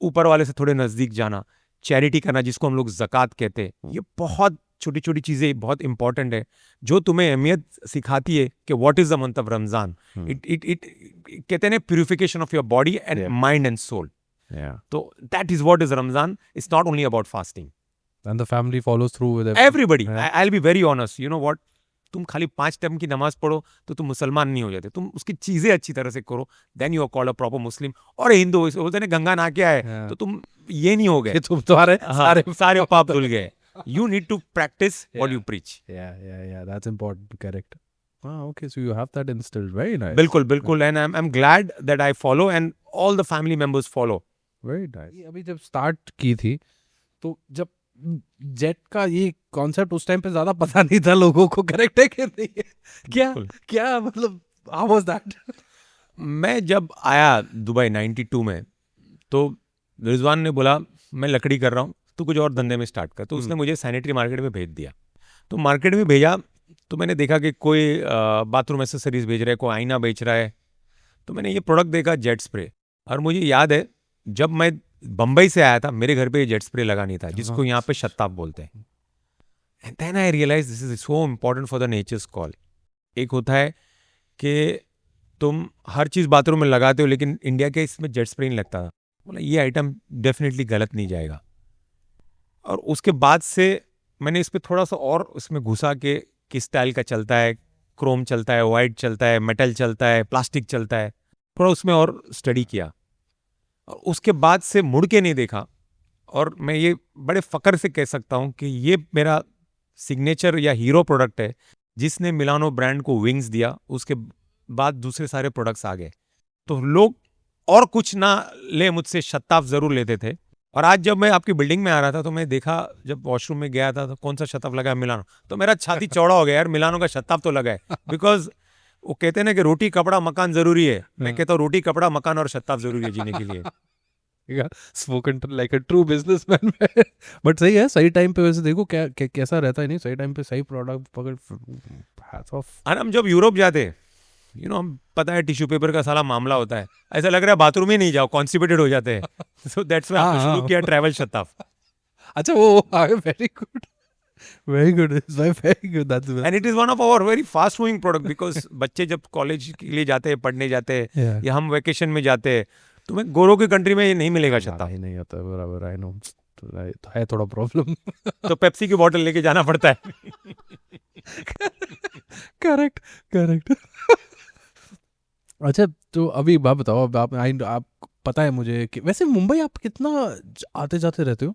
ऊपर वाले से थोड़े नज़दीक जाना, चैरिटी करना जिसको हम लोग ज़कात कहते हैं. ये बहुत छोटी छोटी चीज़ें बहुत इंपॉर्टेंट है जो तुम्हें अहमियत सिखाती है कि what is the month of Ramzan. It कहते हैं purification of your body and mind and soul. तो that is what is Ramzan. It's not only about fasting. And the family follows through with Everybody. I'll be very honest. You know what? तुम खाली 5 time की नमाज पढ़ो तो तुम मुसलमान नहीं हो जाते. तुम उसकी चीजें अच्छी तरह से करो, then you are called a proper Muslim. और हिंदू बोलते हैं गंगा नहा के आए तो तुम ये नहीं हो गए, तुम तुम्हारे सारे पाप धुल गए. You need to practice what you preach. Yeah. That's important. Correct. Okay. So you have that instilled. Very nice. बिल्कुल. And I'm glad that I follow and all the family members follow. Very nice. अभी जब start की थी तो जब jet का ये concept उस टाइम पे ज्यादा पता नहीं था लोगों को, करेक्ट है कि नहीं? क्या मतलब हाउ वाज दैट? मैं जब आया दुबई 92 में तो रिजवान ने बोला मैं लकड़ी कर रहा हूँ, तू कुछ और धंधे में स्टार्ट कर. तो उसने मुझे सैनिटरी मार्केट में भेज दिया. तो मार्केट में भेजा तो मैंने देखा कि कोई बाथरूम एसेसरीज बेच रहा है, कोई आईना बेच रहा है, तो मैंने ये प्रोडक्ट देखा जेट स्प्रे। और मुझे याद है जब मैं बम्बई से आया था मेरे घर पे ये जेट स्प्रे लगा नहीं था, जिसको यहाँ पे शताब बोलते हैं। And then I realise this is so important for the nature's call. एक होता है कि तुम हर चीज़ बाथरूम में लगाते हो, लेकिन इंडिया के इसमें जेट स्प्रे नहीं लगता था। बोला ये आइटम डेफिनेटली गलत नहीं जाएगा। और उसके बाद से मैंने इस पर थोड़ा सा और उसमें घुसा के किस स्टाइल का चलता है, क्रोम चलता है, वाइट चलता है, मेटल चलता है, प्लास्टिक चलता है, थोड़ा उसमें और स्टडी किया। और उसके बाद से मुड़ के नहीं देखा। और मैं ये बड़े फ़क्र से कह सकता हूँ कि ये मेरा सिग्नेचर या हीरो प्रोडक्ट है, जिसने मिलानो ब्रांड को विंग्स दिया। उसके बाद दूसरे सारे प्रोडक्ट्स आ गए। तो लोग और कुछ ना ले मुझसे शताब ज़रूर लेते थे। और आज जब मैं आपकी बिल्डिंग में आ रहा था तो मैं देखा, जब वॉशरूम में गया था तो कौन सा शताब लगा है, मिलानो। तो मेरा छाती चौड़ा हो गया, यार मिलानो का शताब तो लगा है। बिकॉज वो कहते हैं ना कि रोटी कपड़ा मकान ज़रूरी है। मैं कहता हूँ रोटी कपड़ा मकान और शताब ज़रूरी है जीने के लिए। Spoken like a true businessman. But सही है, सही टाइम पे वैसे देखो कैसा रहता है। नहीं, सही टाइम पे सही प्रोडक्ट पकड़, हैट्स ऑफ। और हम जब यूरोप जाते, हम पता है टिश्यू पेपर का साला मामला होता है, ऐसा लग रहा है बाथरूम ही नहीं जाओ, कॉन्स्टिपेटेड हो जाते हैं। सो दैट्स व्हाई हमने शुरू किया ट्रैवल शताब। अच्छा, वो very good, very good, very good, that's and it is one of our very fast moving product. Because बच्चे जब कॉलेज के लिए जाते हैं, पढ़ने जाते हैं, या हम वेकेशन में जाते हैं, तुम्हें गोरों की कंट्री में ये नहीं मिलेगा शताब। नहीं आता, बराबर, आई नो, तो है थोड़ा प्रॉब्लम। तो पेप्सी की बोतल लेके जाना पड़ता है। Correct, correct. अच्छा, तो अभी बात बताओ, अब आप पता है मुझे कि वैसे मुंबई आप कितना आते जाते रहते हो?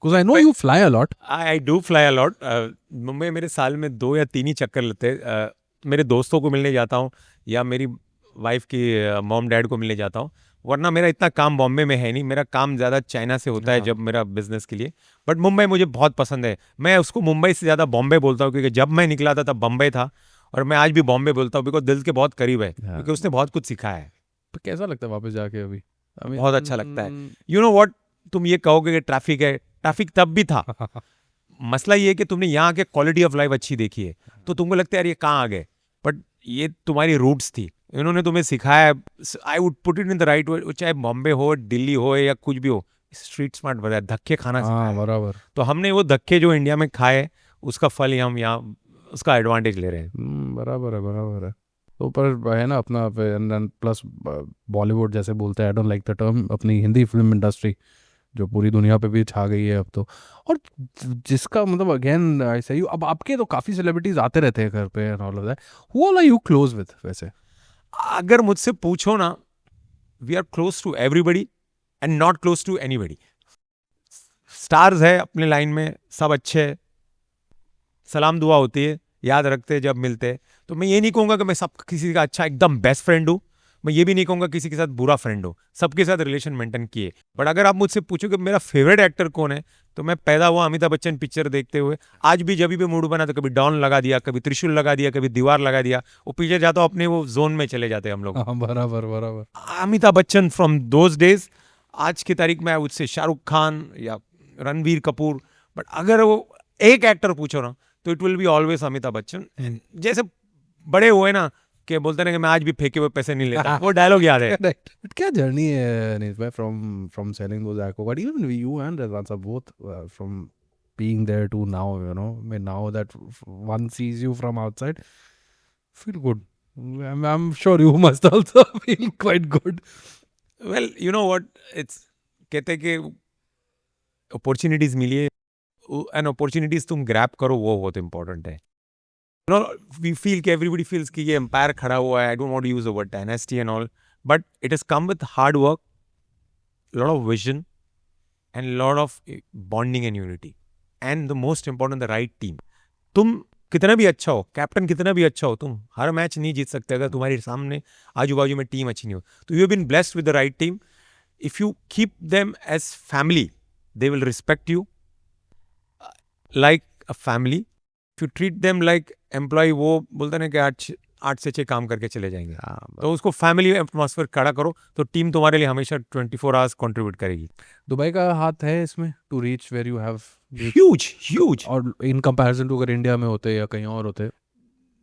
Because I know you fly a lot. I do fly a lot. Mumbai मेरे साल में 2 या 3 ही चक्कर लगते हैं। मेरे दोस्तों को मिलने जाता हूँ, या मेरी वाइफ की मॉम डैड को मिलने जाता हूँ। वरना मेरा इतना काम बॉम्बे में है नहीं, मेरा काम ज़्यादा चाइना से होता है जब मेरा बिजनेस के लिए। बट मुंबई मुझे बहुत पसंद है। मैं उसको मुंबई से ज़्यादा बॉम्बे बोलता हूँ, क्योंकि जब मैं निकला था तब बॉम्बे था, और मैं आज भी बॉम्बे बोलता हूँ, बिकॉज दिल के बहुत करीब है, क्योंकि उसने बहुत कुछ सिखाया है। तो कैसा लगता है वापस जाके अभी? बहुत अच्छा लगता है। यू नो व्हाट, तुम ये कहोगे कि ट्रैफिक है, ट्रैफिक तब भी था। मसला ये है कि तुमने यहाँ के क्वालिटी ऑफ लाइफ अच्छी देखी है, तो तुमको लगता है यार ये कहाँ आ गए, बट ये तुम्हारी रूट्स थी, इन्होंने तुम्हें सिखाया। I would put it in the right way, चाहे बॉम्बे हो, दिल्ली हो, या कुछ भी हो, स्ट्रीट स्मार्ट बताया, धक्के खाना सिखाया। बराबर। तो हमने वो धक्के जो इंडिया में खाए, उसका फल ही हम यहाँ उसका एडवांटेज ले रहे हैं। बराबर है, बराबर है। तो पर है ना अपना, प्लस बॉलीवुड जैसे बोलते हैं, I don't like the term, अपनी हिंदी फिल्म इंडस्ट्री जो पूरी दुनिया पे भी छा गई है अब तो। और जिसका मतलब अगेन आई से यू, अब आपके तो काफ़ी सेलिब्रिटीज आते रहते हैं घर पे and all of that. Who all are you close with वैसे? अगर मुझसे पूछो ना, we are close to everybody and not close to anybody. Stars है अपने लाइन में, सब अच्छे हैं, सलाम दुआ होती है, याद रखते हैं जब मिलते हैं। तो मैं ये नहीं कहूँगा कि मैं सब किसी का अच्छा एकदम बेस्ट फ्रेंड हूँ, मैं ये भी नहीं कहूँगा किसी के साथ बुरा फ्रेंड हूँ, सबके साथ रिलेशन मेंटेन किए। बट अगर आप मुझसे पूछो कि मेरा फेवरेट एक्टर कौन है, तो मैं पैदा हुआ अमिताभ बच्चन पिक्चर देखते हुए। आज भी जब भी मूड बना तो कभी डॉन लगा दिया, कभी त्रिशूल लगा दिया, कभी दीवार लगा दिया, वो पीछे जाता हूँ, अपने वो जोन में चले जाते हैं हम लोग। बराबर, बराबर। Amitabh Bachchan from those days. आज की तारीख में उससे शाहरुख खान या रणबीर कपूर, बट अगर वो एक एक्टर पूछो ना, तो it will be always Amitabh Bachchan. जैसे बड़े हुए ना कि बोलते ना कि मैं आज भी फेंके हुए पैसे नहीं लेता, वो डायलॉग याद है। बट क्या जर्नी है नीरज भाई, from selling dose aqua, but even you and Rizwan साहब both from being there to now, you know, I mean, now that one sees you from outside, feel good. I'm sure you must also feel quite good. Well, you know what, it's कहते कि opportunities मिली है, and opportunities तुम grab करो, वो बहुत important है। You know, we feel कि everybody feels कि ये एम्पायर खड़ा हुआ है, I don't want to use the word dynasty and all, but it has come with hard work, lot of vision, and lot of bonding and unity, and the most important, the right team. तुम कितना भी अच्छा हो, captain कितना भी अच्छा हो, तुम हर मैच नहीं जीत सकते अगर तुम्हारे सामने आजू बाजू में टीम अच्छी नहीं हो। तो you have been blessed with the right team. If you keep them as family, they will respect you like a family. If you treat them like employee, वो बोलते हैं कि 8 से 6 काम करके चले जाएंगे, तो उसको फैमिली एटमॉस्फेयर खड़ा करो, तो टीम तुम्हारे लिए हमेशा 24 आवर्स कंट्रीब्यूट करेगी। दुबई का हाथ है इसमें to reach where you have huge. और इन कंपैरिजन टू अगर इंडिया में होते या कहीं और होते?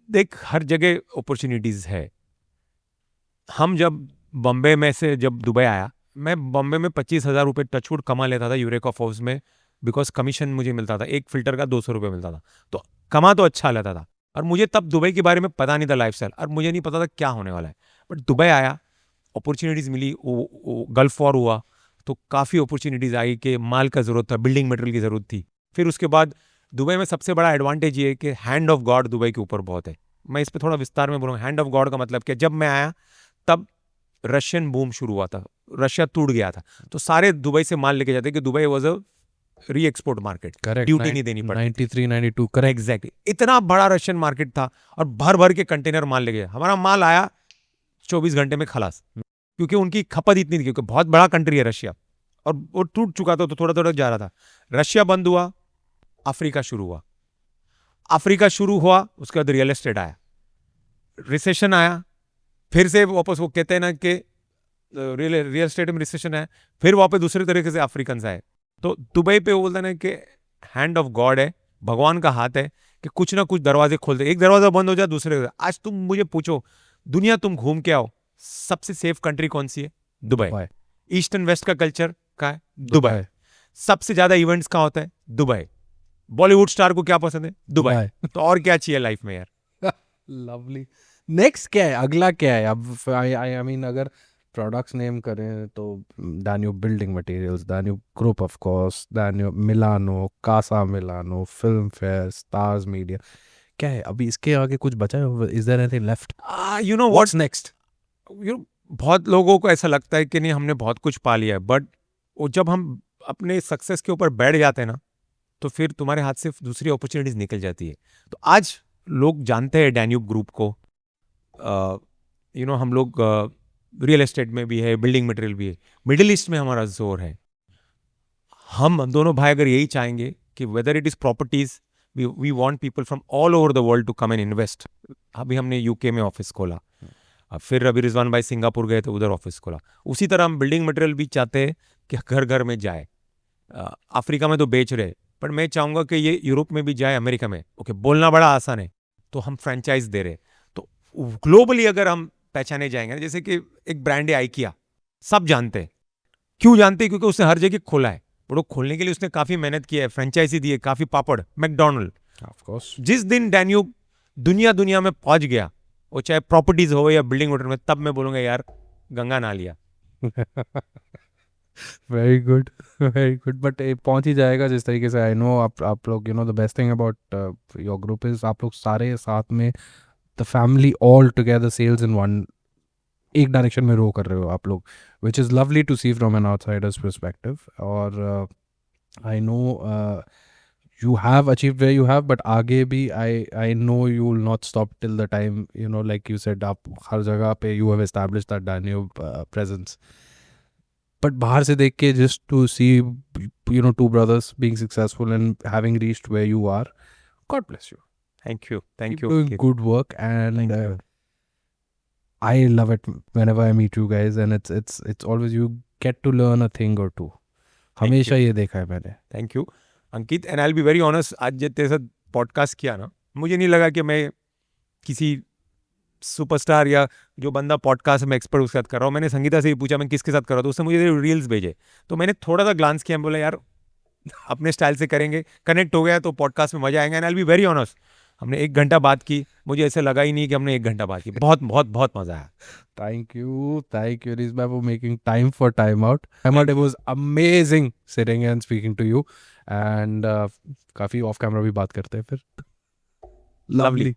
देख हर जगह अपॉर्चुनिटीज़ है। हम जब बॉम्बे में से जब दुबई आया, मैं बॉम्बे में 25,000 रुपये टचवुड कमा लेता था यूरेका फॉर्ब्स में, बिकॉज कमीशन मुझे मिलता था, एक फिल्टर का 200 रुपये मिलता था, तो कमा तो अच्छा लेता था। और मुझे तब दुबई के बारे में पता नहीं था लाइफस्टाइल, और मुझे नहीं पता था क्या होने वाला है। बट दुबई आया, अपॉर्चुनिटीज़ मिली, वो गल्फ वॉर हुआ तो काफ़ी अपॉर्चुनिटीज़ आई कि माल का ज़रूरत था, बिल्डिंग मटेरियल की ज़रूरत थी। फिर उसके बाद दुबई में सबसे बड़ा एडवांटेज ये है कि हैंड ऑफ गॉड दुबई के ऊपर बहुत है। मैं इस पर थोड़ा विस्तार में बोलूँगा। हैंड ऑफ गॉड का मतलब क्या, जब मैं आया तब रशियन बूम शुरू हुआ था, रशिया टूट गया था, तो सारे दुबई से माल लेके जाते कि दुबई वॉज अ री एक्सपोर्ट मार्केट, करेक्ट, ड्यूटी नहीं देनी पड़ती। 93 92 करेक्ट, एग्जैक्टली, इतना बड़ा रशियन मार्केट था और भर भर के कंटेनर माल लेके गया। हमारा माल आया 24 घंटे में खलास, क्योंकि उनकी खपत इतनी थी, क्योंकि बहुत बड़ा कंट्री है रशिया, और वो टूट चुका था तो थोड़ा थोड़ा जा रहा था। रशिया बंद हुआ, अफ्रीका शुरू हुआ, अफ्रीका शुरू हुआ, उसके बाद रियल एस्टेट आया, रिसेशन आया, फिर से वापस वो कहते हैं ना कि रियल एस्टेट में रिसेशन है, फिर वापस दूसरे तरीके से अफ्रीकन आए। तो दुबई पे वो बोलते हैं ना कि हैंड ऑफ गॉड है, भगवान का हाथ है कि कुछ ना कुछ दरवाजे खोलते, एक दरवाजा बंद हो जाए दूसरे। आज तुम मुझे पूछो, दुनिया तुम घूम के आओ, सबसे सेफ कंट्री कौन सी है? दुबई। ईस्ट एंड वेस्ट का कल्चर का है दुबई। सबसे ज्यादा इवेंट्स कहाँ होता है? दुबई। बॉलीवुड स्टार को क्या पसंद है? दुबई। तो और क्या चाहिए लाइफ में यार। लवली। नेक्स्ट क्या है, अगला क्या है? अब आई मीन अगर प्रोडक्ट्स नेम करें तो Danube building materials, Danube group of course, Danube मिलानो, Casa Milano, Filmfare, stars media, क्या है अभी इसके आगे कुछ बचा है? Is there anything left? You know what's next? बहुत लोगों को ऐसा लगता है कि नहीं हमने बहुत कुछ पा लिया है, बट वो जब हम अपने सक्सेस के ऊपर बैठ जाते हैं ना, तो फिर तुम्हारे हाथ से दूसरी अपॉर्चुनिटीज निकल जाती है। तो आज लोग जानते हैं Danube ग्रुप को, हम लोग रियल एस्टेट में भी है, बिल्डिंग मटेरियल भी है, मिडिल ईस्ट में हमारा जोर है। हम दोनों भाई अगर यही चाहेंगे कि whether it is properties, we want people from all over the world to come and invest. अभी हमने यूके में ऑफिस खोला, फिर अभी रिजवान भाई सिंगापुर गए तो उधर ऑफिस खोला। उसी तरह हम बिल्डिंग मटेरियल भी चाहते हैं कि घर घर में जाए। अफ्रीका में तो बेच रहे, पर मैं चाहूँगा कि ये यूरोप में भी जाए, अमेरिका में। ओके, बोलना बड़ा आसान है, तो हम फ्रेंचाइज दे रहे। तो ग्लोबली अगर हम पहचाने जाएंगे, जैसे कि एक ब्रांड है IKEA, सब जानते हैं। क्यों जानते हैं? क्योंकि उसने हर जगह खोला है। वो खोलने के लिए उसने काफ़ी मेहनत की है, फ्रेंचाइजी दी है, काफ़ी पापड़। मैकडोनल्ड, ऑफ कोर्स, जिस दिन Danube दुनिया में पहुंच गया, वो चाहे प्रॉपर्टीज हो या बिल्डिंग मटेरियल में, तब मैं बोलूँगा यार गंगा ना लिया। Very good, very good. But पहुंच ही जाएगा जिस तरीके से। आई नो आप लोग, the best thing about your group is आप लोग सारे साथ में, the family all together sails in one, एक डायरेक्शन में रो कर रहे हो आप लोग, which is lovely to see from an outsider's perspective. और I know you have achieved where you have, but आगे भी I know you will not stop till the time, like you said, आप हर जगह पे you have established that Danube presence. But बाहर से देख के just to see, two brothers being successful and having reached where you are, God bless you. Thank you. Keep doing good work, and I love it whenever I meet you guys, and it's always you get to learn a thing or two. हमेशा ये देखा है मैंने। Thank you Ankit, and I will be very honest, आज जब तेरे साथ podcast किया ना, मुझे नहीं लगा कि मैं किसी सुपरस्टार या जो बंदा पॉडकास्ट में एक्सपर्ट उसके साथ कर रहा हूँ। मैंने संगीता से ही पूछा मैं किसके साथ कर रहा हूँ, तो उसने मुझे रील्स भेजे, तो मैंने थोड़ा सा ग्लांस किया, बोला यार अपने स्टाइल से करेंगे, कनेक्ट हो गया तो पॉडकास्ट में मजा आएगा। And I will be very honest, हमने 1 घंटा बात की, मुझे ऐसे लगा ही नहीं कि हमने 1 घंटा बात की। बहुत बहुत बहुत मजा आया। Thank you, Rizba, for making time for Time Out. It was amazing sitting and speaking to you, and काफी ऑफ कैमरा भी बात करते हैं फिर। Lovely.